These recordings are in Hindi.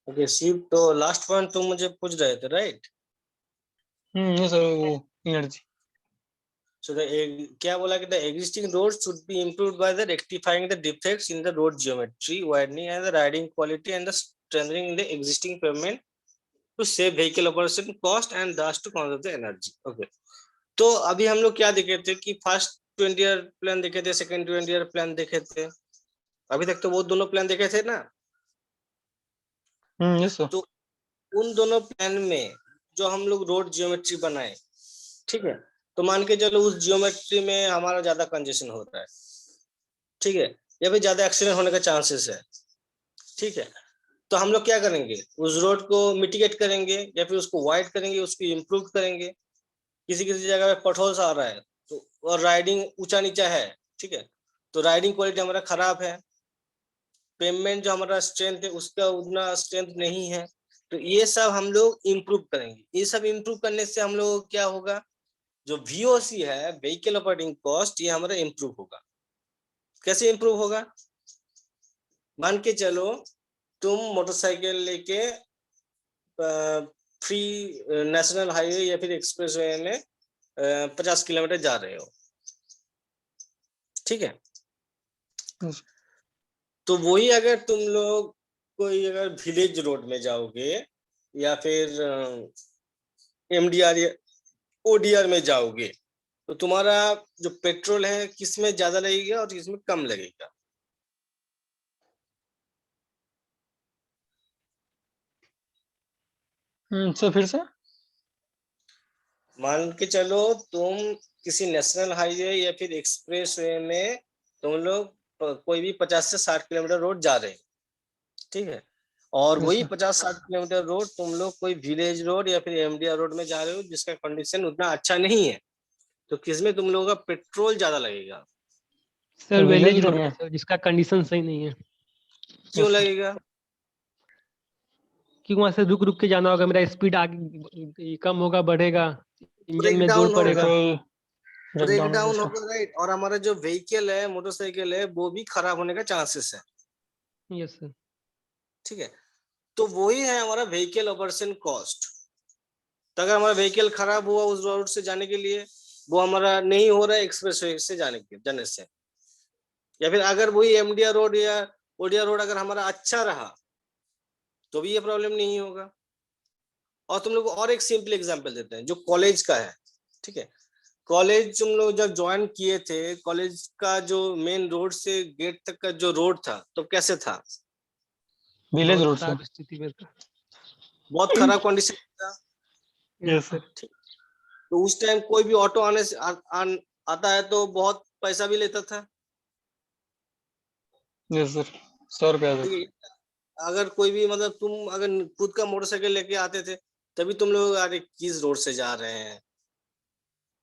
ओके शिव, तो लास्ट पॉइंट तुम मुझे पूछ रहे थे, राइट? ये सर वो एनर्जी। So क्या बोला कि the existing roads should be improved by the rectifying the defects in the road geometry, widening and the riding quality and the strengthening the existing pavement to save vehicle operation cost and thus to conserve the energy. Okay. तो अभी हम लोग क्या देखे थे कि फर्स्ट 20 ईयर प्लान देखे थे, सेकंड 20 ईयर प्लान देखे थे। अभी तक तो वो दोनों प्लान देखे थे ना। Yes sir. तो उन दोनों प्लान में जो हम लोग रोड जियोमेट्री बनाए, ठीक है, तो मान के चलो उस जियोमेट्री में हमारा ज्यादा कंजेशन हो रहा है, ठीक है, या फिर ज्यादा एक्सीडेंट होने का चांसेस है, ठीक है। तो हम लोग क्या करेंगे, उस रोड को मिटिगेट करेंगे या फिर उसको वाइड करेंगे, उसको इम्प्रूव करेंगे। किसी किसी जगह पे पटहोल्स आ रहा है तो, और राइडिंग ऊंचा नीचा है, ठीक है, तो राइडिंग क्वालिटी हमारा खराब है, पेमेंट जो हमारा स्ट्रेंथ है उसका उतना स्ट्रेंथ नहीं है, तो ये सब हम लोग इम्प्रूव करेंगे। ये सब इम्प्रूव करने से हम लोग क्या होगा, जो VOC है, व्हीकल ऑपरेटिंग कॉस्ट, ये हमारा इम्प्रूव होगा। कैसे इम्प्रूव होगा? मान के चलो तुम मोटरसाइकिल लेके फ्री नेशनल हाईवे या फिर एक्सप्रेस वे में 50 किलोमीटर जा रहे हो, ठीक है। तो वही अगर तुम लोग कोई अगर विलेज रोड में जाओगे या फिर MDR या ODR में जाओगे, तो तुम्हारा जो पेट्रोल है किसमें ज्यादा लगेगा और किसमें कम लगेगा? सर फिर से। मान के चलो तुम किसी नेशनल हाईवे या फिर एक्सप्रेस वे में तुम लोग कोई भी 50 से 60 किलोमीटर रोड जा रहे हैं, ठीक है, और वही 50-60 किलोमीटर रोड तुम लोग कोई विलेज रोड या फिर MDR रोड में जा रहे हो जिसका कंडीशन उतना अच्छा नहीं है, तो किसमें तुम लोगों का पेट्रोल ज्यादा लगेगा? सर विलेज रोड में में सर, जिसका कंडीशन सही नहीं है। क्यों लगेगा? क्योंकि वहां से रुक रुक के जाना होगा, मेरा स्पीड आगे कम होगा, बढ़ेगा, इंजन ब्रेक में जोर डाउन पड़ेगा। होगा, ब्रेक ब्रेक डाउन डाउन होगा, राइट, और हमारा जो व्हीकल है, मोटरसाइकिल है, वो भी खराब होने का चांसेस है, यस सर। ठीक है। तो वही है हमारा व्हीकल ऑपरेशन कॉस्ट। तो अगर हमारा व्हीकल खराब हुआ उस रोड से जाने के लिए, वो हमारा नहीं हो रहा है एक्सप्रेस वे से जाने से, या फिर अगर वही MDR रोड या ODR रोड अगर हमारा अच्छा रहा तो भी ये प्रॉब्लम नहीं होगा। और तुम लोग और एक सिंपल एग्जांपल देते हैं जो कॉलेज का है, ठीक है। कॉलेज तुम लोग जब ज्वाइन किए थे, कॉलेज का जो मेन रोड से गेट तक का जो रोड था तो कैसे था? विलेज बहुत रोड खराब सर। स्थिति में था। बहुत खराब कंडीशन था। Yes sir. तो उस टाइम कोई भी ऑटो आने से आता है तो बहुत पैसा भी लेता था, यस सर। 100 रुपया ठीक सर। है। अगर कोई भी मतलब तुम अगर खुद का मोटरसाइकिल लेके आते थे तभी तुम लोग अरे किस रोड से जा रहे हैं,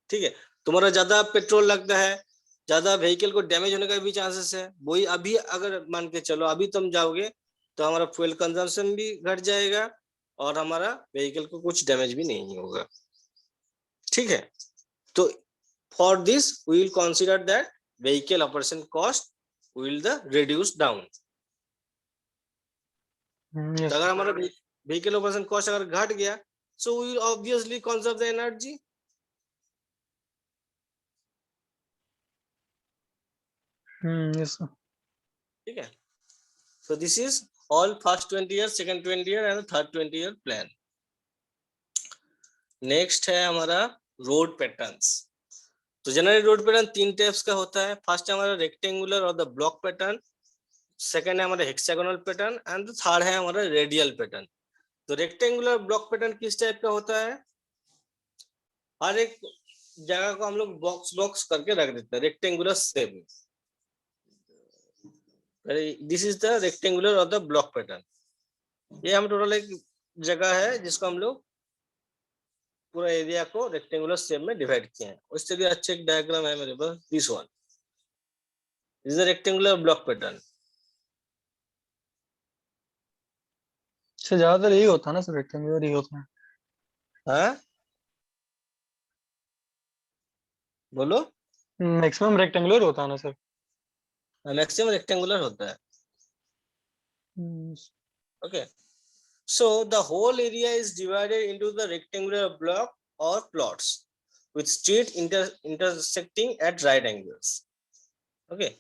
ठीक है, तुम्हारा ज्यादा पेट्रोल लगता है, ज्यादा व्हीकल को डैमेज होने का भी चांसेस है। वही अभी अगर मान के चलो अभी तुम जाओगे तो हमारा फ्यूल कंजम्पशन भी घट जाएगा और हमारा व्हीकल को कुछ डैमेज भी नहीं होगा, ठीक है। तो for this we will consider that vehicle operation cost will the reduce down. तो अगर हमारा व्हीकल ऑपरेशन कॉस्ट अगर घट गया, so we will obviously conserve the energy. Yes sir. ठीक है। So this is all first 20 year, second 20 year and third 20 year plan. Next है हमारा रोड पैटर्न्स। तो जनरली रोड पैटर्न 3 टाइप्स का होता है। फर्स्ट है हमारा रेक्टेंगुलर और द ब्लॉक पैटर्न, सेकंड है हमारा हेक्सागोनल पैटर्न एंड थर्ड है हमारा रेडियल पैटर्न। तो रेक्टेंगुलर ब्लॉक पैटर्न किस टाइप का होता है? हर एक जगह को हम लोग बॉक्स बॉक्स करके रख देते हैं रेक्टेंगुलर शेप में। दिस इज द रेक्टेंगुलर और द ब्लॉक पैटर्न। ये हम टोटल एक जगह है जिसको हम लोग पूरा एरिया को रेक्टेंगुलर शेप में डिवाइड किए हैं। उससे भी अच्छे एक डायग्राम है मेरे पास, this one is the rectangular block pattern. ज्यादातर यही होता है ना सर, रेक्टेंगुलर ही होता है। हाँ बोलो। मैक्सिमम रेक्टेंगुलर होता है ना सर। मैक्सिमम रेक्टेंगुलर होता है, okay. So the whole area is divided into the rectangular block or plots with street intersecting at right angles. Okay.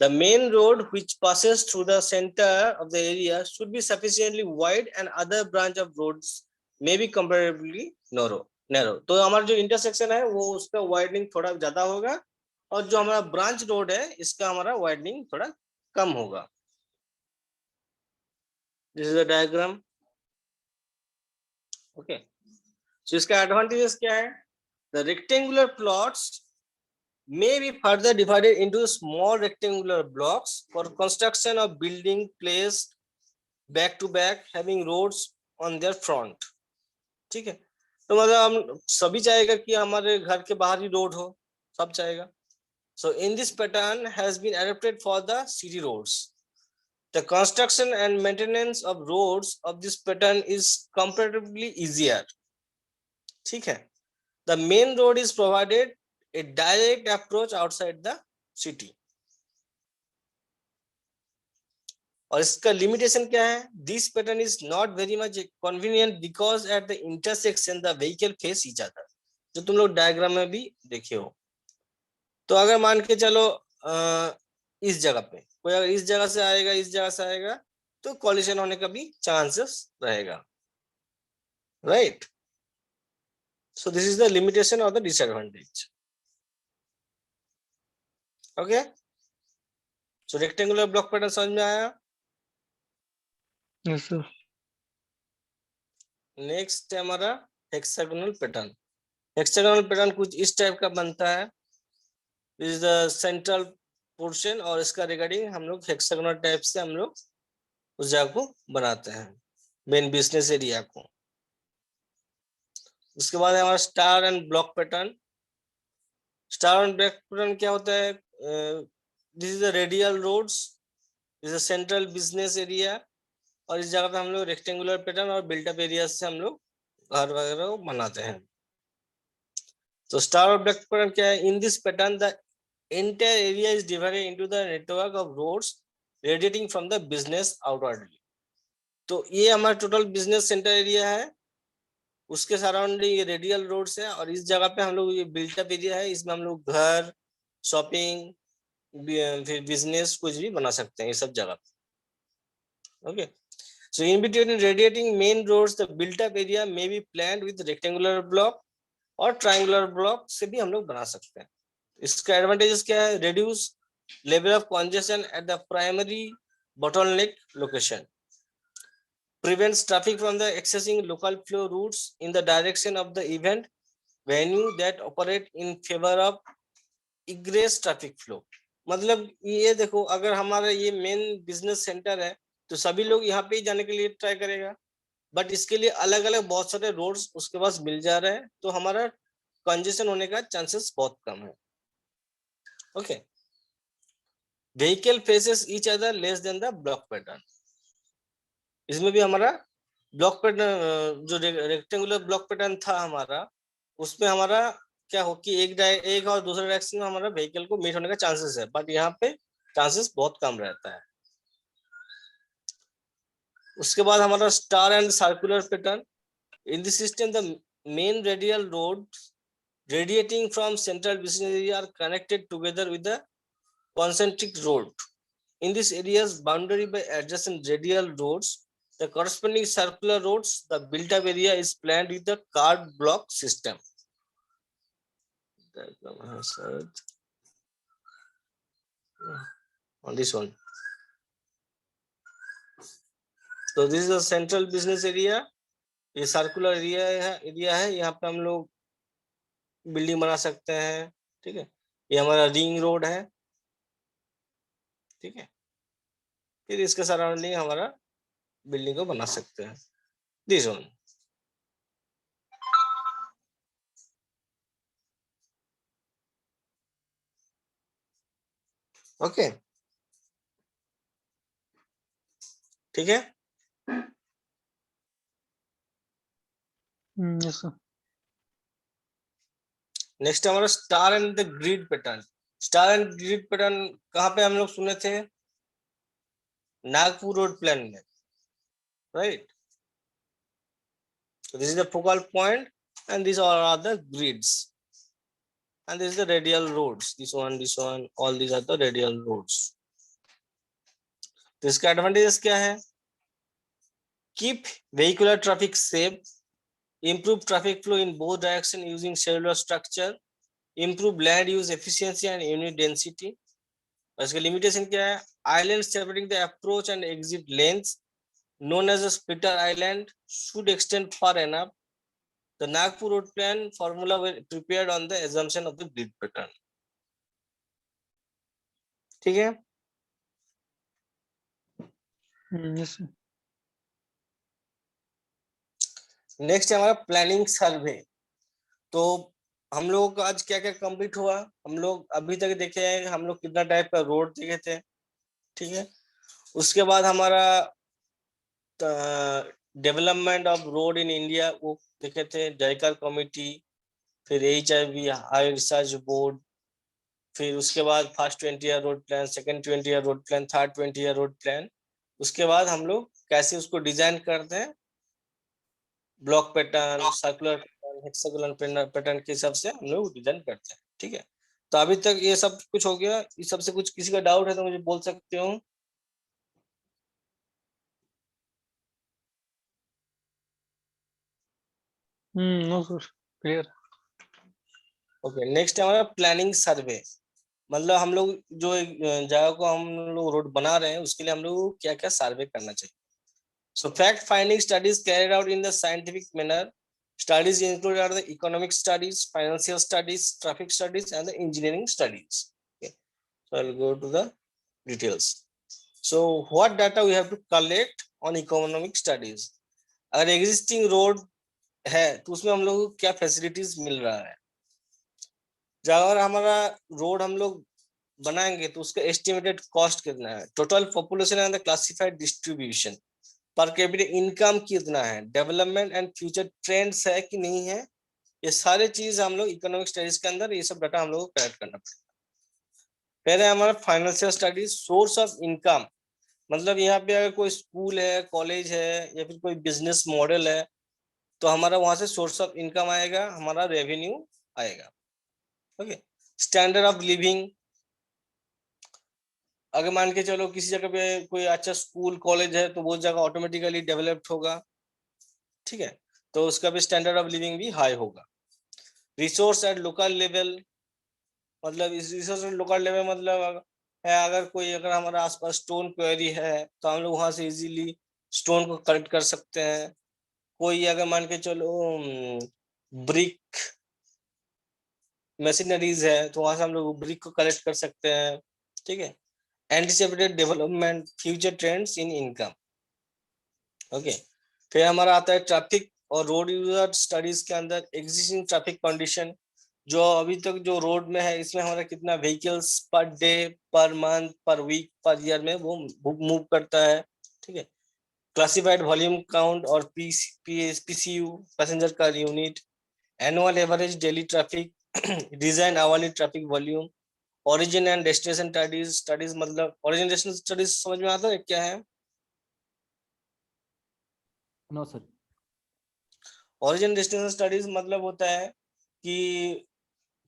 The main road which passes through the center of the area should be sufficiently wide and other branch of roads may be comparatively narrow. तो हमारा जो इंटरसेक्शन है वो उसका वाइडनिंग थोड़ा ज्यादा होगा और जो हमारा ब्रांच रोड है इसका हमारा वाइडनिंग थोड़ा कम होगा. This is the diagram. Okay. So इसका एडवांटेजेस क्या है? The rectangular plots may be further divided into small rectangular blocks for construction of building placed back to back having roads on their front. ठीक है. तो मतलब हम सभी चाहेगा कि हमारे घर के बाहर ही रोड हो, सब चाहेगा. So in this pattern has been adapted for the city roads. The construction and maintenance of roads of this pattern is comparatively easier. ठीक है. The main road is provided a direct approach outside the city. और इसका लिमिटेशन क्या है? This pattern is not very much convenient because at the intersection the vehicle face each other. जो तुम लोग डायग्राम में भी देखे हो. तो अगर मान के चलो इस जगह पे कोई अगर इस जगह से आएगा, इस जगह से आएगा, तो कॉलिजन होने का भी चांसेस रहेगा. Right. So this is the limitation or the disadvantage. Okay. So rectangular block pattern समझ में आया? Yes, sir. नेक्स्ट है हमारा हेक्सागोनल पैटर्न. हेक्सागोनल पैटर्न कुछ इस टाइप का बनता है. This is the central portion और इसका रिगार्डिंग हम लोग हेक्सागोनल टाइप से हम लोग उस जगह को बनाते हैं, मेन बिजनेस एरिया को. उसके बाद हमारा star and block pattern. Star and block pattern क्या होता है? This is the radial roads, this is central business area और इस जगह पे हम लोग रेक्टेंगुलर पैटर्न और बिल्टअप एरिया से हम लोग घर वगैरह बनाते हैं. तो स्टार और ब्लॉक पैटर्न क्या है? In this pattern the entire area is divided into the network of roads radiating from the business outwardly. तो ये हमारा टोटल बिजनेस सेंटर एरिया है, उसके सराउंडिंग ये रेडियल रोड्स है और इस जगह पे हम लोग ये बिल्टअप एरिया है, इसमें हम लोग घर, शॉपिंग, फिर बिजनेस कुछ भी बना सकते हैं ये सब जगह पे. Okay. So in between radiating main roads, the built-up area may be planned with rectangular block और triangular block से भी हम लोग बना सकते हैं. इसका एडवांटेजेस क्या है? Reduce level of congestion at the primary bottleneck location, prevents traffic from the accessing local flow routes in the direction of the event venue that operate in favor of egress traffic flow. मतलब ये देखो, अगर हमारा ये मेन बिजनेस सेंटर है तो सभी लोग यहाँ पे ही जाने के लिए ट्राई करेगा, बट इसके लिए अलग अलग बहुत सारे रोड्स उसके पास मिल जा रहे हैं, तो हमारा कंजेशन होने का चांसेस बहुत कम है. Okay. Vehicle faces each other less than the block pattern. इसमें भी हमारा ब्लॉक पैटर्न जो रेक्टेंगुलर ब्लॉक पैटर्न था हमारा, उसमें हमारा क्या हो कि एक और दूसरे डायरेक्शन में हमारा व्हीकल को मीट होने का चांसेस है, बट यहाँ पे चांसेस बहुत कम रहता है. उसके बाद हमारा star and circular pattern. In this system the main radial road radiating from central business area are connected together with the concentric road. In these areas boundary by adjacent radial roads, the corresponding circular roads, the built-up area is planned with the card block system. On this one. So this is a central business area. ये सर्कुलर एरिया है, यहाँ पे हम लोग बिल्डिंग बना सकते हैं. ठीक है. ये हमारा रिंग रोड है. ठीक है. फिर इसके सराउंडिंग हमारा बिल्डिंग को बना सकते हैं. This one. ओके. ठीक है. Yes, sir. नेक्स्ट हमारा star and the grid pattern. Star and grid pattern कहाँ पे हम लोग सुने थे? नागपुर रोड प्लान में. Right. So this is the focal point, and these are the grids. And this is the radial roads. This one, all these are the radial roads. तो इसका एडवांटेजेस क्या है? Keep vehicular traffic safe, improve traffic flow in both directions using cellular structure, improve land use efficiency and unit density. इसका लिमिटेशन क्या है? Islands separating the approach and exit lanes, known as a splitter island, should extend far enough. The Nagpur road plan formula were prepared on the assumption of the grid pattern. ठीक है? yes sir. नेक्स्ट है हमारा प्लानिंग सर्वे। तो हम लोगों का आज क्या क्या कंप्लीट हुआ? हम लोग अभी तक देखे हैं हम लोग कितना टाइप का रोड देखे थे, ठीक है। उसके बाद हमारा development of road in India वो देखे थे, जायका कमेटी, फिर HIV हाई रिसर्च बोर्ड, फिर उसके बाद first 20 year road plan, second 20 year road plan, third 20 year road plan. उसके बाद हम लोग कैसे उसको डिजाइन करते हैं, block pattern, circular pattern, hexagonal pattern के हिसाब से हम लोग डिजाइन करते हैं, ठीक है। तो अभी तक ये सब कुछ हो गया। इस सब से कुछ किसी का डाउट है तो मुझे बोल सकते हो। No sir, clear. Okay, next है हमारा प्लानिंग सर्वे। मतलब हम लोग जो एक जगह को हम लोग रोड बना रहे हैं उसके लिए हम लोग को क्या क्या सर्वे करना चाहिए। सो fact finding studies carried out in the scientific manner. Studies include are the economic studies, financial studies, traffic studies, and the engineering studies. Okay. So I'll go to the details. So what data we have to collect on economic studies? अगर existing road है तो उसमें हम लोग को क्या facilities मिल रहा है। अगर हमारा रोड हम लोग बनाएंगे तो उसका एस्टिमेटेड कॉस्ट कितना है, total population and the classified distribution, per capita income कितना है, डेवलपमेंट एंड फ्यूचर ट्रेंड्स है कि नहीं है, ये सारे चीज हम लोग इकोनॉमिक स्टडीज के अंदर ये सब डाटा हम लोग को कलेक्ट करना पड़ेगा। पहले हमारा financial studies, source of income, मतलब यहाँ पे अगर कोई स्कूल है, कॉलेज है या फिर कोई बिजनेस मॉडल है तो हमारा वहां से सोर्स ऑफ इनकम आएगा, हमारा रेवेन्यू आएगा। ओके, स्टैंडर्ड ऑफ लिविंग, अगर मान के चलो किसी जगह पे कोई अच्छा स्कूल कॉलेज है तो वो जगह ऑटोमेटिकली डेवलप्ड होगा, ठीक है, तो उसका भी स्टैंडर्ड ऑफ लिविंग भी हाई होगा। रिसोर्स एट लोकल लेवल, मतलब इस रिसोर्स एट लोकल लेवल मतलब है अगर कोई अगर हमारा आसपास स्टोन क्वेरी है तो हम लोग वहां से इजीली स्टोन को कलेक्ट कर सकते हैं। कोई अगर मान के चलो ब्रिक मशीनरीज है तो वहां से हम लोग ब्रिक को कलेक्ट कर सकते हैं, ठीक है। Anticipated development, future trends in income. Okay, फिर हमारा आता है ट्रैफिक और रोड यूजर स्टडीज के अंदर एग्जिस्टिंग ट्रैफिक कंडीशन, जो अभी तक जो रोड में है इसमें हमारा कितना vehicles per day, per month, पर वीक, पर ईयर में वो मूव करता है, ठीक है। क्लासिफाइड वॉल्यूम काउंट और PCU, passenger car unit, annual average daily traffic, design hourly traffic volume, origin and destination studies. Studies मतलब ओरिजिन डेस्टिनेशन स्टडीज समझ में आता है क्या है? No sir. Origin destination studies मतलब होता है कि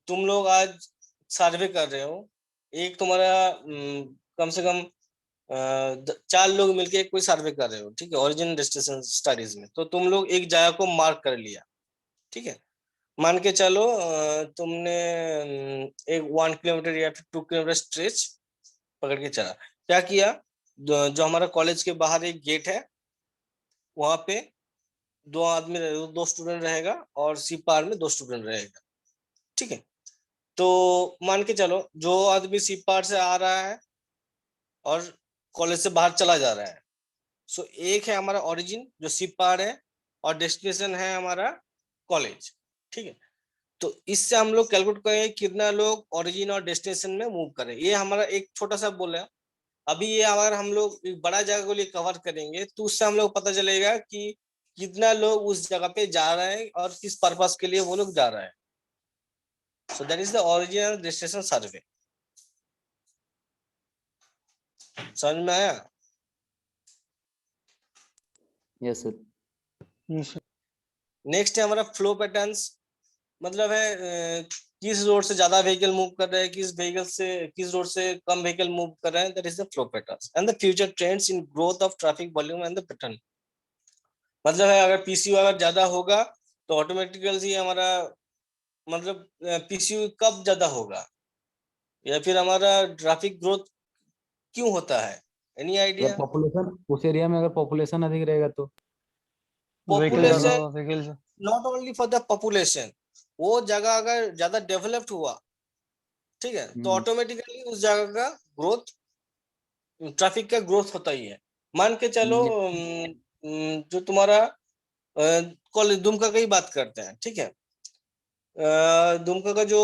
तुम लोग आज सर्वे कर रहे हो, एक तुम्हारा कम से कम 4 लोग मिलके कोई सर्वे कर रहे हो, ठीक है, ओरिजिन डेस्टिनेशन स्टडीज में। तो तुम लोग एक जगह को मार्क कर लिया, ठीक है। मान के चलो तुमने एक 1 किलोमीटर या फिर 2 किलोमीटर स्ट्रेच पकड़ के चला। क्या किया, जो हमारा कॉलेज के बाहर एक गेट है वहां पे 2 आदमी 2 स्टूडेंट रहेगा और सी पार में 2 स्टूडेंट रहेगा, ठीक है। तो मान के चलो जो आदमी सी पार से आ रहा है और कॉलेज से बाहर चला जा रहा है, सो एक है हमारा ओरिजिन जो सी पार है और डेस्टिनेशन है हमारा कॉलेज, ठीक है। तो इससे हम लोग कैलकुलेट करेंगे कितना लोग ओरिजिन और डेस्टिनेशन में मूव करें। ये हमारा एक छोटा सा बोल है। अभी ये अगर हम लोग एक बड़ा जगह को लिए कवर करेंगे तो उससे हम लोग पता चलेगा कि कितना लोग उस जगह पे जा रहे हैं और किस पर्पस के लिए वो लोग जा रहे हैं। So that is the original destination survey. समझ में आया? Yes sir. Yes sir. Next है हमारा फ्लो पैटर्न्स, मतलब है किस रोड से ज्यादा व्हीकल मूव कर रहे हैं, किस रोड से कम व्हीकल मूव कर रहे हैं, that is the flow patterns and the future trends in growth of traffic volume and the pattern. मतलब है अगर पीसीयू अगर ज्यादा होगा तो ऑटोमेटिकली हमारा मतलब पीसीयू कब ज्यादा होगा या फिर हमारा ट्रैफिक ग्रोथ क्यों होता है, एनी अगर आइडिया? पॉपुलेशन उस एरिया में अगर पॉपुलेशन अधिक रहेगा तो व्हीकल ज्यादा पॉपुलेशन हो व्हीकल से not only for the population, वो जगह अगर ज्यादा डेवलप्ड हुआ, ठीक है, तो ऑटोमेटिकली उस जगह का ग्रोथ, ट्रैफिक का ग्रोथ होता ही है। मान के चलो जो तुम्हारा कॉलेज दुमका की बात करते हैं, ठीक है, दुमका का जो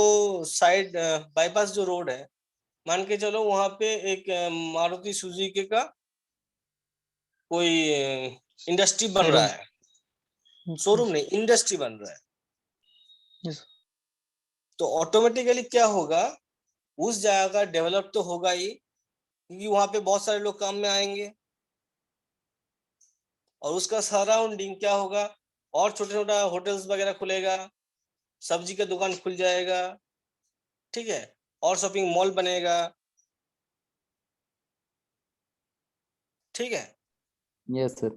साइड बाईपास जो रोड है, मान के चलो वहां पे एक मारुति सुजुकी का कोई इंडस्ट्री बन रहा है, शोरूम नहीं इंडस्ट्री बन रहा है, Yes. तो ऑटोमेटिकली क्या होगा, उस जगह का डेवलप तो होगा ही, क्योंकि वहां पे बहुत सारे लोग काम में आएंगे और उसका सराउंडिंग क्या होगा, और छोटे छोटा होटल्स वगैरह खुलेगा, सब्जी का दुकान खुल जाएगा, ठीक है, और शॉपिंग मॉल बनेगा, ठीक है। Yes sir.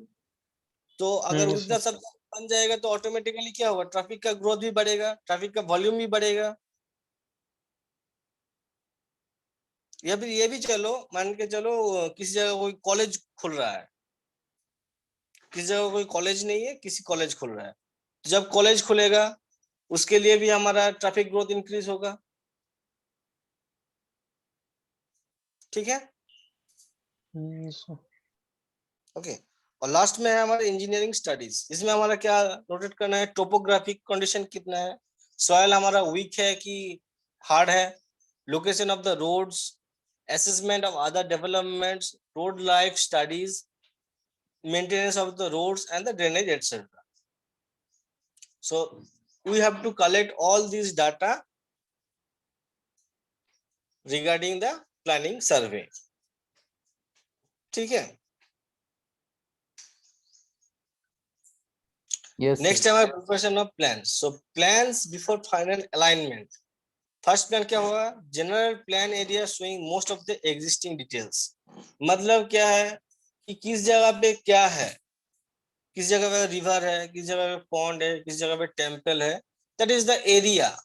तो अगर Yes, उतना सब बन जाएगा तो ऑटोमेटिकली क्या होगा, ट्रैफिक का ग्रोथ भी बढ़ेगा, ट्रैफिक का वॉल्यूम भी बढ़ेगा। ये भी चलो मान के चलो किसी जगह कोई कॉलेज खुल रहा है, किसी जगह कोई कॉलेज नहीं है, किसी कॉलेज खुल रहा है, तो जब कॉलेज खुलेगा उसके लिए भी हमारा ट्रैफिक ग्रोथ इंक्रीज होगा, ठीक है, yes. ओके। और लास्ट में है हमारे इंजीनियरिंग स्टडीज, इसमें हमारा क्या नोटेट करना है, टोपोग्राफिक कंडीशन कितना है, सॉइल हमारा वीक है कि हार्ड है, location of the roads, assessment of other developments, road life studies, maintenance of the roads and the drainage, etc. So we have to collect all these data regarding the planning survey, ठीक है। यस नेक्स्ट है हमारा preparation of plans. So plans before final alignment. First plan क्या होगा, general plan area showing most of the existing details. मतलब क्या है कि किस जगह पे क्या है, किस जगह पे रिवर है, किस जगह पे पॉन्ड है, किस जगह पे टेम्पल है, दैट इज द एरिया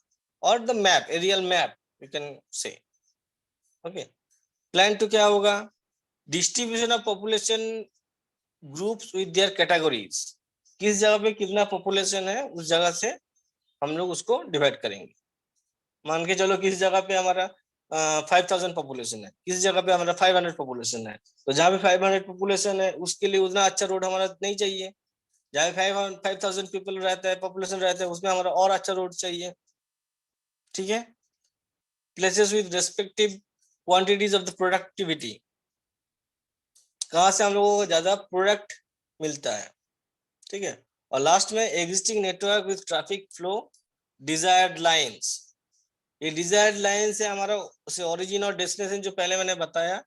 और the map, aerial map you can say, okay. Plan to क्या होगा, distribution of population groups with their categories. किस जगह पे कितना पॉपुलेशन है उस जगह से हम लोग उसको डिवाइड करेंगे। मान के चलो किस जगह पे हमारा 5000 पॉपुलेशन है, किस जगह पे हमारा 500 पॉपुलेशन है, तो जहाँ पे 500 पॉपुलेशन है उसके लिए उतना अच्छा रोड हमारा नहीं चाहिए, जहाँ 5000 पीपल रहता है, पॉपुलेशन रहता है, उसमें हमारा और अच्छा रोड चाहिए, ठीक है। Places with respective quantities of the productivity, कहाँ से हम लोगों को ज्यादा प्रोडक्ट मिलता है, ठीक है। और लास्ट में existing network with traffic flow, desired lines. ये डिजायर्ड लाइन से हमारा ओरिजिन और डेस्टिनेशन जो पहले मैंने बताया,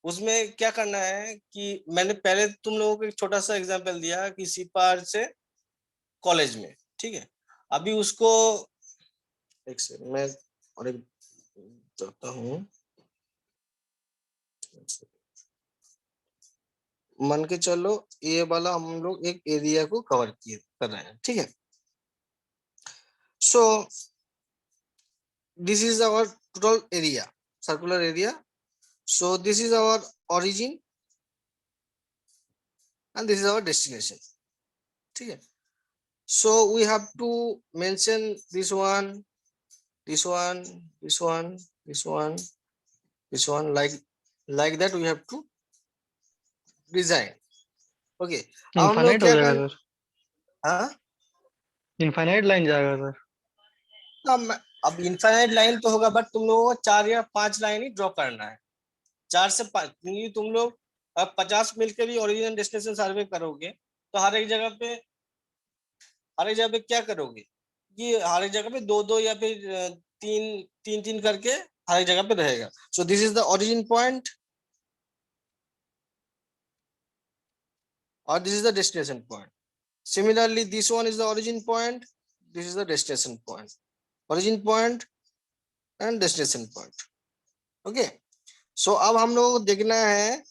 उसमें क्या करना है कि मैंने पहले तुम लोगों को एक छोटा सा एग्जांपल दिया कि सीपार से कॉलेज में, ठीक है। अभी उसको एक सेकंड मैं और एक चाहता हूँ, मान के चलो ये वाला हम लोग एक एरिया को कवर किए कर रहे हैं, ठीक है। So this is our total area, circular area. So this is our origin and this is our destination, ठीक है। So we have to mention this one, this one, this one, this one, this one, like that we have to design, okay। अब हम लोग इनफाइनाइट हो क्या जाएगा कर, सर, हाँ इनफाइनाइट लाइन जाएगा सर। अब इनफाइनाइट लाइन तो होगा, बट तुम लोगों को 4 या 5 लाइन ही ड्रॉ करना है, 4 से 5, क्योंकि तुम लोग अब 50 मिलकर भी ओरिजिनल डेस्टिनेशन सर्वे करोगे तो हर एक जगह पे क्या करोगे कि हर एक जगह पे 2-2 या फिर 3-3 करके हर एक जगह पे रहेगा। So this is the origin point और this is the destination point. Similarly, this one is the origin point, this is the destination point. Origin point and destination point. Okay. So अब हम लोगों को देखना है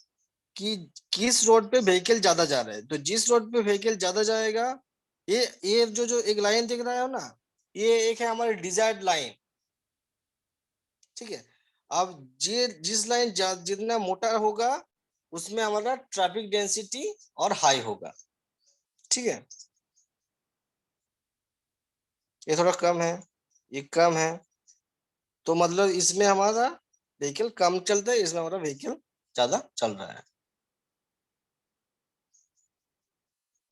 कि किस रोड पे व्हीकल ज्यादा जा रहे हैं। तो जिस रोड पे व्हीकल ज्यादा जाएगा, ये जो एक लाइन दिख रहा है ना, ये एक है हमारी डिजायर्ड लाइन। ठीक है। अब ये जिस लाइन जितना मोटा होगा उसमें हमारा ट्रैफिक डेंसिटी और हाई होगा। ठीक है। ये थोड़ा कम है, ये कम है, तो मतलब इसमें हमारा व्हीकल कम चलता है, इसमें हमारा व्हीकल ज्यादा चल रहा है।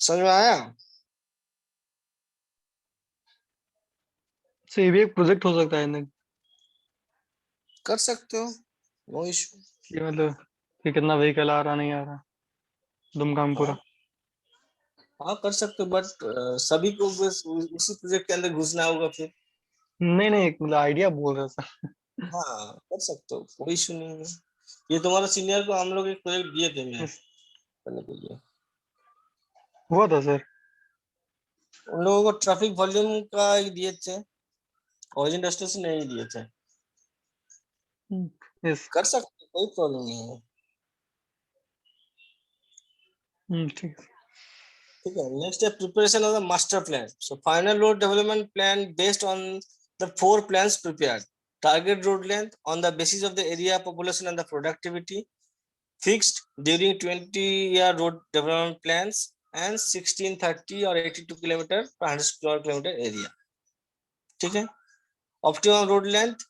समझ में आया? So ये भी एक प्रोजेक्ट हो सकता है ना, कर सकते हो, नो इशू। कि मतलब कि कितना व्हीकल आ रहा नहीं आ रहा, दुमकाम पूरा। हाँ कर सकते हो, बट सभी को बस उसी प्रोजेक्ट के अंदर घुसना होगा फिर। नहीं नहीं, एक मतलब आइडिया बोल रहा था। हाँ कर सकते हो, कोई इशू नहीं है। ये तुम्हारा सीनियर को हम लोग एक प्रोजेक्ट दिए थे मैं Yes. करने के लिए। हुआ था सर। उन लोगों को ट्रैफिक वॉल्यूम का ही दिए थे, ओरिजिन डेस्टिनेशन नहीं दिए थे। यस। कर सकते हो, कोई प्रॉब्लम नहीं है। ठीक। ठीक है। नेक्स्ट है preparation of the master plan. So final road development plan based on the 4 plans prepared. Target road length on the basis of the area, population and the productivity fixed during 20-year road development plans and 16, 30 or 82 kilometer per 100 square kilometer area. ठीक है। Optimum road length,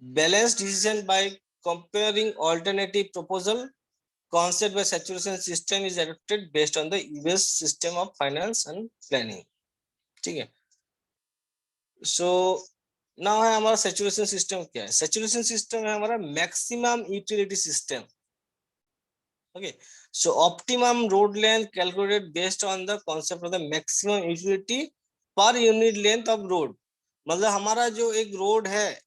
balanced decision by comparing alternative proposal. Concept by saturation system is adopted based on the US system of finance and planning. ठीक है। सो नाउ है हमारा सैचुरेशन सिस्टम क्या है। सैचुरेशन सिस्टम है हमारा maximum utility system. Okay. So optimum road length calculated based on the concept of the maximum utility per unit length of road. मतलब हमारा जो एक रोड है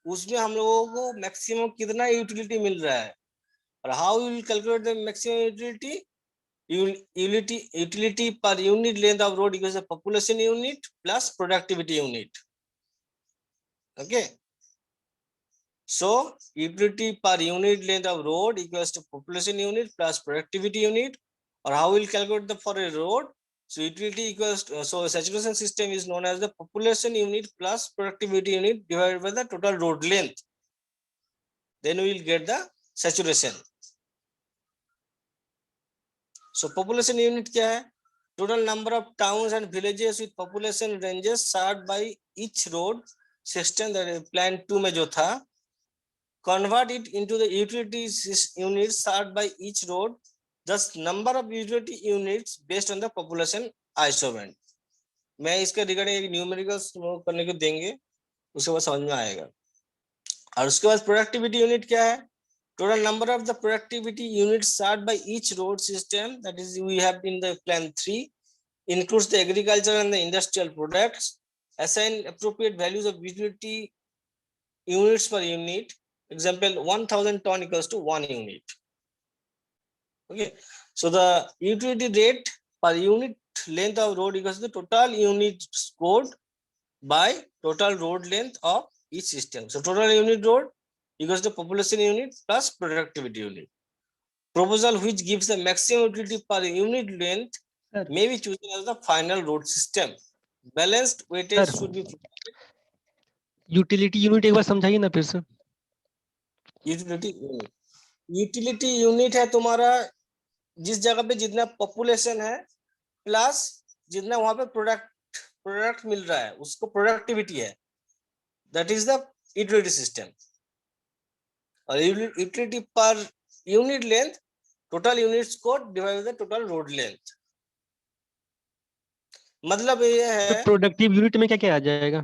उसमें हम लोगों को मैक्सिमम कितना यूटिलिटी मिल रहा है, और how you will calculate the maximum utility. Utility per unit length of road equals the population unit plus productivity unit. Okay. So utility per unit length of road equals to population unit plus productivity unit. Or how will calculate the for a road? So utility equals to, so saturation system is known as the population unit plus productivity unit divided by the total road length. Then we will get the saturation. So population unit क्या है? Total number of towns and villages with population ranges served by each road system, that plan 2 में जो था, convert it into the utility units served by each road, thus number of utility units based on the population isoment. मैं इसके रिगार्डिंग एक न्यूमेरिकल्स करने को देंगे, उसके बाद समझ में आएगा। और उसके बाद प्रोडक्टिविटी यूनिट क्या है? Total number of the productivity units served by each road system, that is we have in the plan 3, includes the agriculture and the industrial products. Assign appropriate values of utility units per unit. Example, 1000 ton equals to 1 unit. Okay. So the utility rate per unit length of road equals to the total unit scored by total road length of each system. So total unit road equals to population unit plus productivity unit. Proposal which gives the maximum utility per unit length may be chosen as the final road system. Balanced weightage Sir. should be utility unit एक बार समझाइए ना फिर से। यूटिलिटी यूनिट है तुम्हारा जिस जगह पे जितना पॉपुलेशन है प्लस जितना वहां पे प्रोडक्ट मिल रहा है उसको प्रोडक्टिविटी है, that is the utility system. और utility per unit length, total units को divide by the total road length. मतलब ये तो है प्रोडक्टिव यूनिट में क्या क्या आ जाएगा?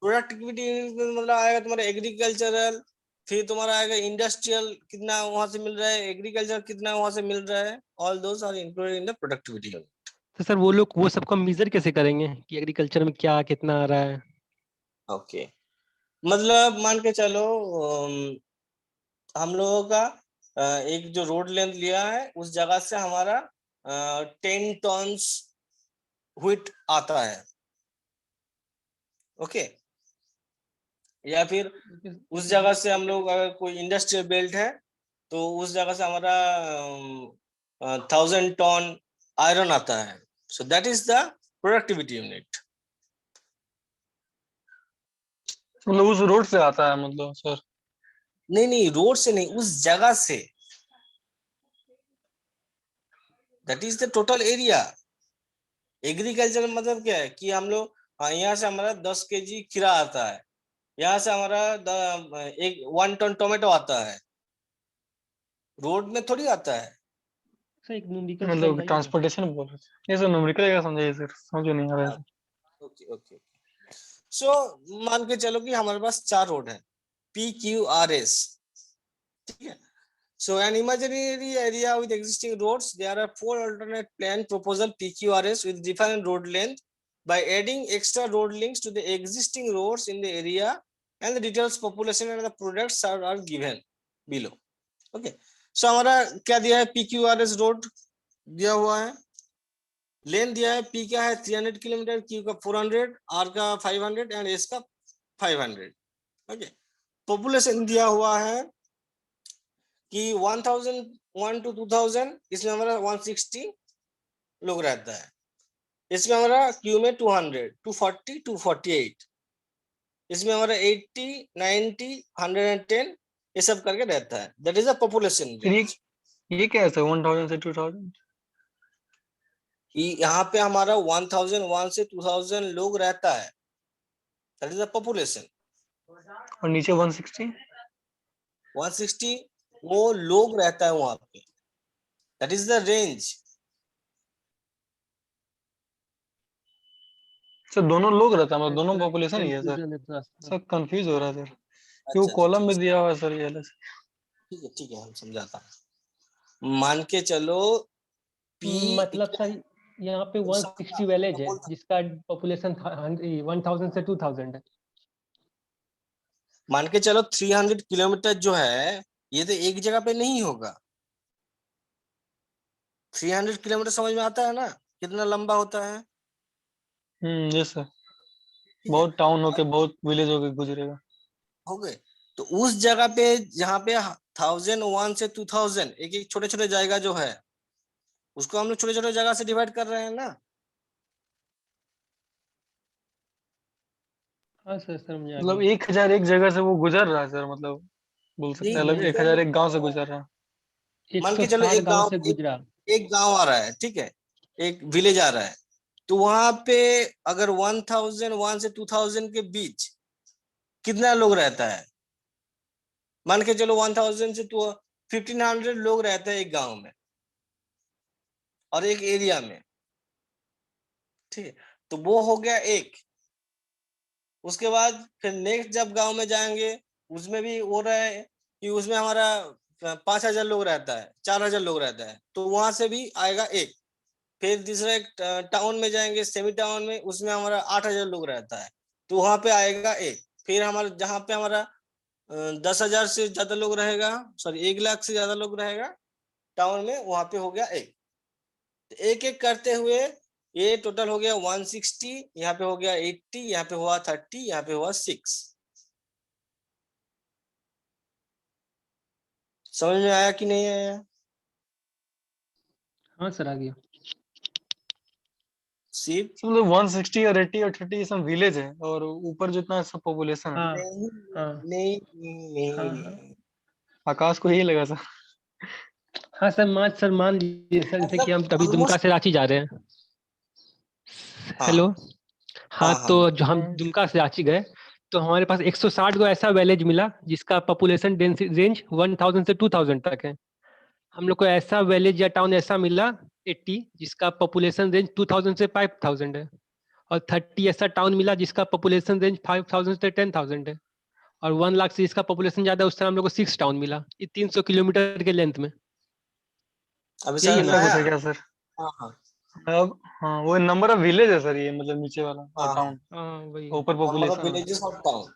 प्रोडक्टिविटी यूनिट में मतलब आएगा तुम्हारा एग्रीकल्चरल, फिर तुम्हारा आएगा इंडस्ट्रियल कितना वहां से मिल रहा है, एग्रीकल्चर कितना वहां से मिल रहा है, all those are included in the productivity unit. तो सर वो लोग वो सबका मेजर कैसे करेंगे कि एग्रीकल्चर में क्या कितना आ रहा है? ओके। मतलब मान के चलो हम लोगों का एक जो रोड लेंथ लिया है उस जगह से हमारा 10 टन्स व्हीट आता है। ओके, या फिर उस जगह से हम लोग अगर कोई इंडस्ट्रियल बेल्ट है तो उस जगह से हमारा 1000 टन आयरन आता है। सो that is the productivity unit. मतलब उस रोड से आता है मतलब सर? नहीं नहीं, रोड से नहीं, उस जगह से। That is the total area. Agriculture मतलब क्या है कि हम लोग यहाँ से हमारा 10 kg खीरा आता है, यहाँ से हमारा 1 टन टोमेटो आता है, रोड में थोड़ी आता है। सर एक न्यूमेरिकल मतलब समझाइए ना। ट्रांसपोर्टेशन बोल रहे थे, ये सर न्यूमेरिकल क्या समझाइए सर, समझ में नहीं आ रहा है। Okay okay. सो मान के चलो कि हमारे पास 4 रोड है, PQRS, ठीक है। So an imaginary area with existing roads, there are 4 alternate plan proposal PQRS with different road length. By adding extra road links to the existing roads in the area, and the details population and the products are given below. Okay. So हमारा क्या दिया है, PQRS रोड दिया हुआ है, लेंथ दिया है, P क्या है 300 किलोमीटर, Q का 400, R का 500 एंड S का 500। ओके, पॉपुलेशन दिया हुआ है कि 1001 to 2000, इसमें हमारा 160 लोग रहता है। इसमें हमारा क्यू में 200, 240, 248, इसमें हमारा 80, 90, 110 ये सब करके रहता है। दैट इज अ पॉपुलेशन फिर रेंज। ये क्या है सर, 1000 से 2000? यहाँ पे हमारा 1001 से 2000 लोग रहता है, दैट इज अ पॉपुलेशन। और नीचे 160? 160 वो लोग रहता है वहां पे, that is the range. Sir दोनों लोग रहता है, मतलब दोनों पॉपुलेशन ही है सर? कंफ्यूजन है थोड़ा सा। सर कंफ्यूज हो रहा है सर, क्यों अच्छा अच्छा, कॉलम ठीक में दिया हुआ है सर ये अलग से? है ठीक है, हम समझाता हूँ। मान के चलो P मतलब सर यहाँ पे 160 विलेज है जिसका पॉपुलेशन 1000 से 2000 है। मान के चलो 300 किलोमीटर जो है ये तो एक जगह पे नहीं होगा। 300 किलोमीटर समझ में आता है ना, कितना लंबा होता है। ये सर ठीक है, बहुत टाउन होके बहुत विलेज होके गुजरेगा। हो गए। तो उस जगह पे जहाँ पे 1001 से 2000 एक एक छोटे छोटे जगह जो है उसको हम लोग छोटे छोटे जगह से डिवाइड कर रहे हैं ना। हाँ सर समझ आ मतलब गया। 1000 एक जगह से वो गुजर रहा है सर, मतलब बोल सकते नहीं हैं अलग, गुजर 1000 नहीं एक गांव से रहा है। गुजर रहा है। मान के चलो 160 गांव से एक गुजरा। एक गांव आ रहा है, ठीक है, एक विलेज आ रहा है। तो वहां पे अगर 1001 से 2000 के बीच कितना लोग रहता है, मान के चलो 1000 से 1500 लोग रहते हैं एक गांव में और एक एरिया में, ठीक है। तो वो हो गया एक। उसके बाद फिर नेक्स्ट जब गांव में जाएंगे उसमें भी हो रहा है कि उसमें हमारा 5000 लोग रहता है, 4000 लोग रहता है, तो वहां से भी आएगा एक। फिर दूसरा एक टाउन में जाएंगे, सेमी टाउन में, उसमें हमारा 8000 लोग रहता है, तो वहां पे आएगा एक। फिर हमारा जहाँ पे हमारा 10,000 से ज्यादा लोग रहेगा, सॉरी 1 लाख से ज्यादा लोग रहेगा टाउन में, वहां पे हो गया एक। तो एक एक करते हुए ये टोटल हो गया 160, यहाँ पे हो गया 80, यहाँ पे हुआ 30, यहाँ पे हुआ 6। समझ में आया कि नहीं आया? हाँ सर आ गया। सिर्फ मतलब 160 और 80 और 30 ये सब विलेज है, और ऊपर जितना सब पॉपुलेशन है। हाँ नहीं हाँ नहीं नहीं हाँ नहीं। हाँ आकाश को यही लगा सर। हाँ सर मान लीजिए सर, जैसे कि मतलब हम तभी दुमका ऑलमोस्ट, से रांची जा रहे हैं। हाँ हेलो। हाँ हाँ हाँ तो जो हम हाँ। दुमका से रांची गए तो हमारे पास 160 को ऐसा विलेज मिला जिसका पॉपुलेशन रेंज 1000 से 2000 तक है। हम लोग को ऐसा विलेज या टाउन ऐसा मिला 80 जिसका पॉपुलेशन रेंज 2000 से 5000 है। और 30 ऐसा टाउन मिला जिसका पॉपुलेशन रेंज 5000 से 10,000 है। और 1 लाख से जिसका पॉपुलेशन ज्यादा है उस तरह हम लोग को 6 टाउन मिला, ये 300 किलोमीटर के लेंथ में। अभी यही है समझ में ना? ऐसा कुछ आया। है क्या सर? हाँ हाँ अब हाँ, वो नंबर ऑफ विलेज है सर ये, मतलब नीचे वाला और हाँ हाँ, टाउन, हाँ वही। ऊपर नंबर ऑफ पॉपुलेशन है। Villages of town,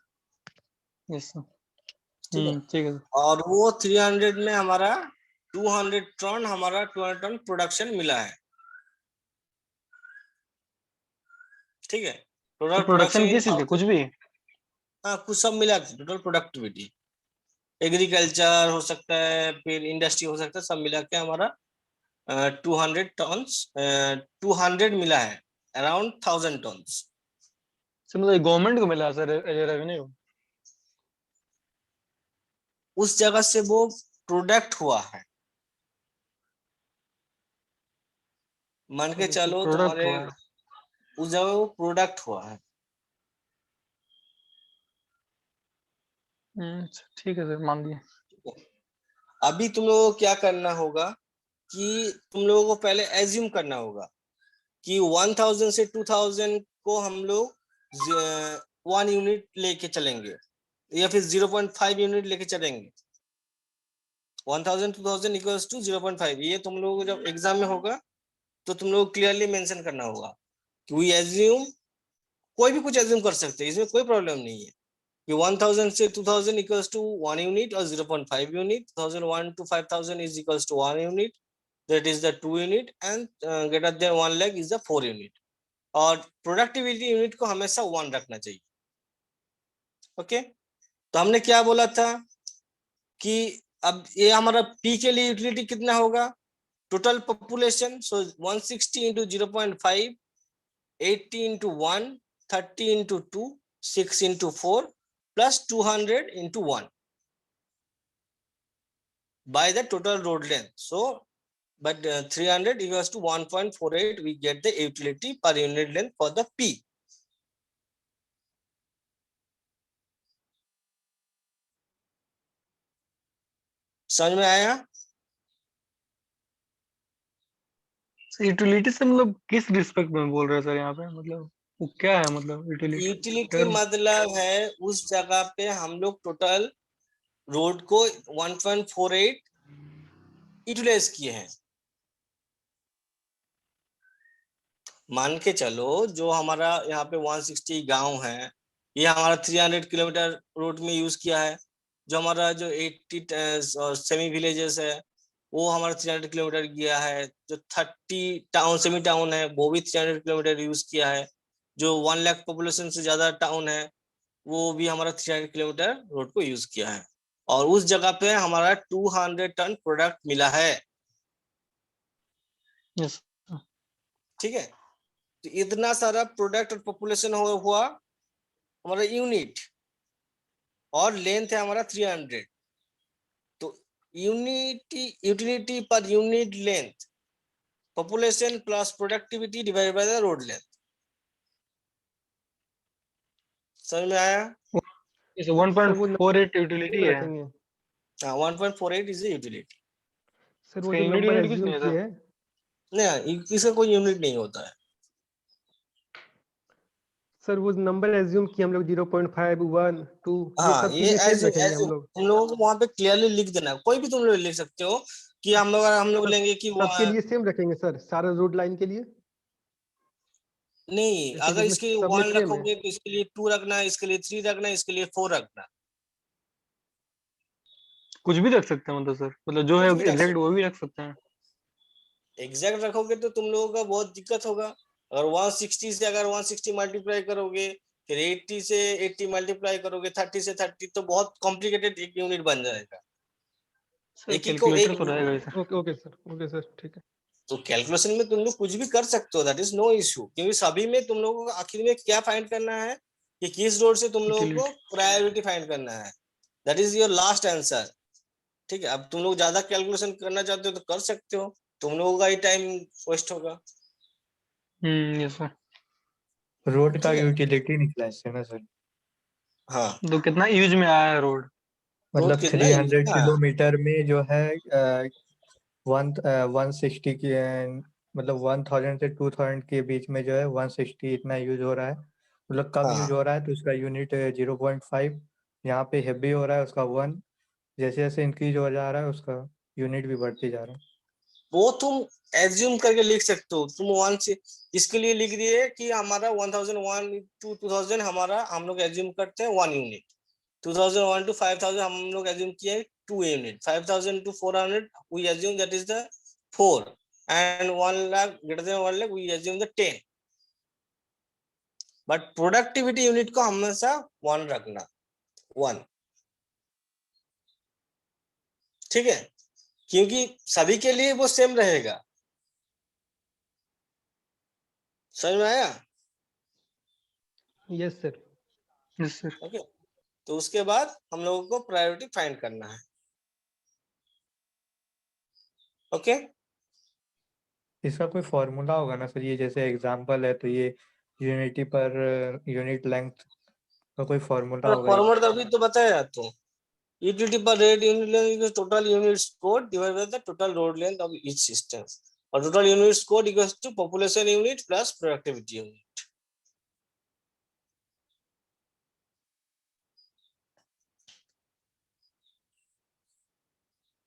yes sir. ठीक है। ठीक है सर। और वो 300 में हमारा 200 टन हमारा 200 टन प्रोडक्शन मिला है। ठीक है, तो टोटल प्रोडक्शन प्रोडक्शन किस चीज के कुछ भी? हाँ कुछ सब मिला के टोटल प्रोडक्टिविटी, एग्रीकल्चर हो सकता है, फिर इंडस्ट्री हो सकता है, सब मिला के हमारा 200 टन्स, 200 मिला है, अराउंड 1000 टन्स। सर मतलब गवर्नमेंट को मिला सर रेवेन्यू? उस जगह से वो प्रोडक्ट हुआ है, मान के चलो प्रोडक्ट तुम्हारे हुआ है। उस जगह वो प्रोडक्ट हुआ है। ठीक है सर, मान दिए। अभी तुम लोगों को क्या करना होगा कि तुम लोगों को पहले एज्यूम करना होगा कि 1000 से 2000 को हम लोग 1 यूनिट लेके चलेंगे या फिर 0.5 यूनिट लेके चलेंगे। 1000 2000 इक्वल्स टू 0.5, ये तुम लोगों को जब एग्जाम में होगा तो तुम लोग क्लियरली मेंशन करना होगा कि वी एज्यूम, कोई भी कुछ एज्यूम कर सकते हैं, इसमें कोई प्रॉब्लम नहीं है कि 1000 से 2000 इक्वल्स टू 1 यूनिट और 0.5 unit, 2001 to 5000 is equals to 1 unit, that is the 2 unit, and greater than 1 lakh is the 4 unit। और प्रोडक्टिविटी यूनिट को हमेशा 1 रखना चाहिए। ओके, तो हमने क्या बोला था कि अब ये हमारा पी के लिए यूटिलिटी कितना होगा, total population, so 160 into 0.5, 80 into 1, 30 into 2, 6 into 4 plus 200 into 1 by the total road length. So but 300 equals to 1.48, we get the utility per unit length for the P। समझ में आया? यूटिलिटी से मतलब किस रिस्पेक्ट में बोल रहे हैं सर यहाँ पे, मतलब वो क्या है, मतलब यूटिलिटी यूटिलिटी मतलब है उस जगह पे हम लोग टोटल रोड को 1.48 यूटिलाइज किए हैं। मान के चलो जो हमारा यहाँ पे 160 गांव है, ये हमारा 300 किलोमीटर रोड में यूज किया है। जो हमारा जो 80 सेमी विलेजेस है वो हमारा 300 किलोमीटर किया है। जो 30 टाउन सेमी टाउन है वो भी 300 किलोमीटर यूज किया है। जो 1 लाख पॉपुलेशन से ज्यादा टाउन है वो भी हमारा 300 किलोमीटर रोड को यूज किया है। और उस जगह पे हमारा 200 टन प्रोडक्ट मिला है। यस। ठीक है, तो इतना सारा प्रोडक्ट और पॉपुलेशन हुआ हमारा यूनिट, और लेंथ है हमारा 300। तो utility per unit length, population plus productivity divided by the road length. समझ में आया? इस सर वो नंबर 1.48 यूटिलिटी सेम है। रखेंगे। हाँ 1.48 इज यूटिलिटी। सर वो इसका जो यूनिट नंबर यूनिट कुछ एज्यूम नहीं है किए सर? हैं, नहीं, इसका कोई यूनिट नहीं होता है। सर वो नंबर एज्यूम किए हम लोग 0.5 1 2, ये हाँ सब के ये लिए सेम एज रखेंगे हम लोग। तुम लोगों को वहां पे क्लियरली लिख देना, कोई भी तुम लोग लिख सकते हो कि हम लोग सब लेंगे कि सबके लिए सेम रखेंगे सर, सारा रोड लाइन के लिए। नहीं, जैसे अगर जिसमें इसके लिए सब में 1 सेम है। रखोगे तो इसके लिए 2 रखना, इसके लिए 3 रखना, इसके लिए 4 रखना। कुछ भी रख सकते हैं मतलब सर, मतलब जो है कुछ भी रख एग्जैक्ट सकते, वो भी रख सकते हैं? एग्जैक्ट रखोगे तो तुम लोगों का बहुत दिक्कत होगा। अगर 160 से अगर 160 मल्टीप्लाई करोगे, फिर 80 से 80 मल्टीप्लाई करोगे, 30 से 30, तो बहुत कॉम्प्लिकेटेड एक यूनिट बन जाएगा। सर एक ही को कैलकुलेटर एक, तो रहेगा इसे। ओके सर ठीक है। तो कैलकुलेशन में तुम लोग कुछ भी कर सकते हो, दैट इज नो इश्यू, क्योंकि सभी में तुम लोगों को आखिर में क्या फाइंड करना है कि किस रोड से तुम लोगों को यूटिलिटी। प्रायोरिटी फाइंड करना है। That is your last answer. ठीक है, अब तुम लोग ज्यादा कैलकुलेशन करना चाहते हो तो कर सकते हो, तुम लोगों का ही टाइम वेस्ट होगा। Yes sir. रोड का ठीक है, यूटिलिटी निकला इससे ना सर। हाँ तो कितना यूज में आया है रोड? रोड मतलब कितना 300 हाँ किलोमीटर में जो है 160 की मतलब 1000 से 2000 के बीच में जो है 160 इतना यूज हो रहा है। मतलब कम यूज हाँ, हो रहा है तो उसका यूनिट 0.5, यहाँ पे हेवी हो रहा है उसका 1। जैसे जैसे इंक्रीज हो जा रहा है उसका यूनिट भी बढ़ते जा रहा है। वो तुम एज्यूम करके लिख सकते हो। तुम 1 से इसके लिए लिख दिए कि हमारा 1001 टू 2000 हमारा, हम लोग एज्यूम करते हैं 1 यूनिट। 2001 to 5000 हम लोग एज्यूम किए 2 unit. 5000 to 400 we assume that is the 4, and 1 lakh greater than 1 lakh we assume the 10। But productivity unit को हमेशा 1 रखना, 1। ठीक है, क्योंकि सभी के लिए वो सेम रहेगा। समझ में आया? Yes sir. Yes sir. Okay, तो उसके बाद हम लोगों को प्रायोरिटी फाइंड करना है। ओके, इसका कोई फॉर्मूला होगा ना सर? ये जैसे एग्जांपल है तो ये यूनिटी पर यूनिट लेंथ का कोई फॉर्मूला होगा? फॉर्मूला अभी तो बताया तो, utility per rate unit length equals total unit score divided by the total road length of each system, और total unit score equals to population unit plus productivity unit.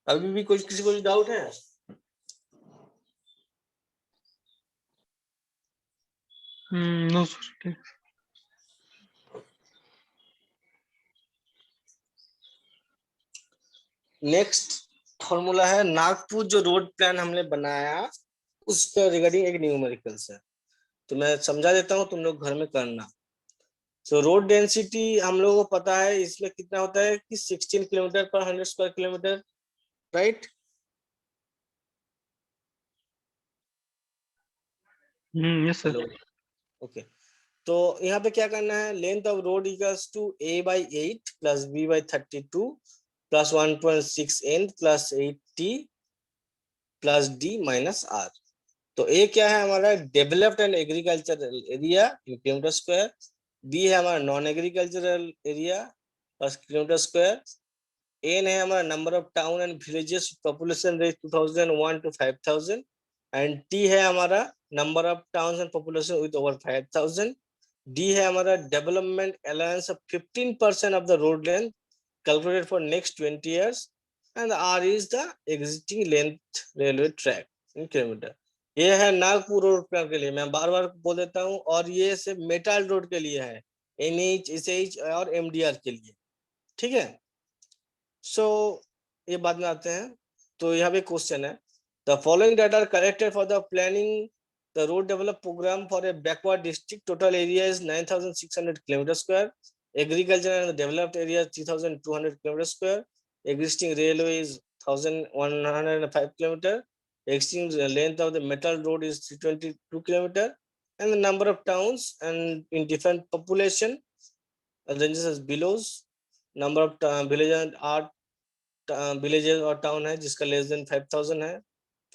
अभी भी कुछ किसी को डाउट है? नो सर, ठीक। नेक्स्ट फॉर्मूला है नागपुर, जो रोड प्लान हमने बनाया उसका रिगार्डिंग एक न्यूमेरिकल्स है, तो मैं समझा देता हूँ, तुम लोग घर में करना। सो रोड डेंसिटी हम लोगों को पता है, इसमें कितना होता है कि 16 kilometre per 100 square kilometre, right? Yes sir. Hello, okay. तो यहाँ पे क्या करना है, length of road equals to a/8 plus b/32 plus 1.6 n plus 8t plus d minus r। तो ए क्या है हमारा, developed and agricultural area in kilometre square, b है हमारा non agricultural area per kilometre square, n है हमारा number of town and villages population rate 2001 to 5000, and T है हमारा number of towns and population with over 5000, D है हमारा development alliance of 15% of the road length calculated for next 20 years, and r is the existing length railway track in kilometer। ये है नागपुर रोड प्लान के लिए, मैं बार बार बोल देता हूँ, और ये सिर्फ मेटल रोड के लिए है, एनएच, एसएच और एमडीआर के लिए। ठीक है, सो ये बाद में आते हैं। तो यहाँ पे क्वेश्चन है, the following data are collected for the planning the road develop programme for a backward district, total area is 9600 kilometre square, agriculture and developed area 3200 kilometer square, existing railway is 1105 kilometer, existing length of the metal road is 322 kilometer, and the number of towns and in different population ranges as below। number of villages are villages और town है जिसका less than 5000 है,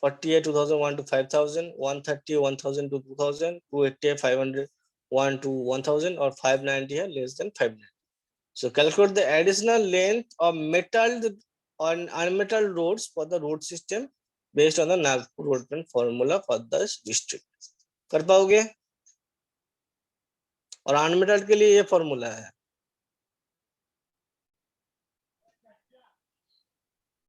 48 2001 to 5000, 130 1000 to 2000, 280 500 1 to 1000, और 590 है less than 590। So calculate the additional length of metalled on unmetalled roads for the road system based on the Nagpur road plan formula for the district। कर पाओगे? और unmetalled के लिए ये फॉर्मूला है,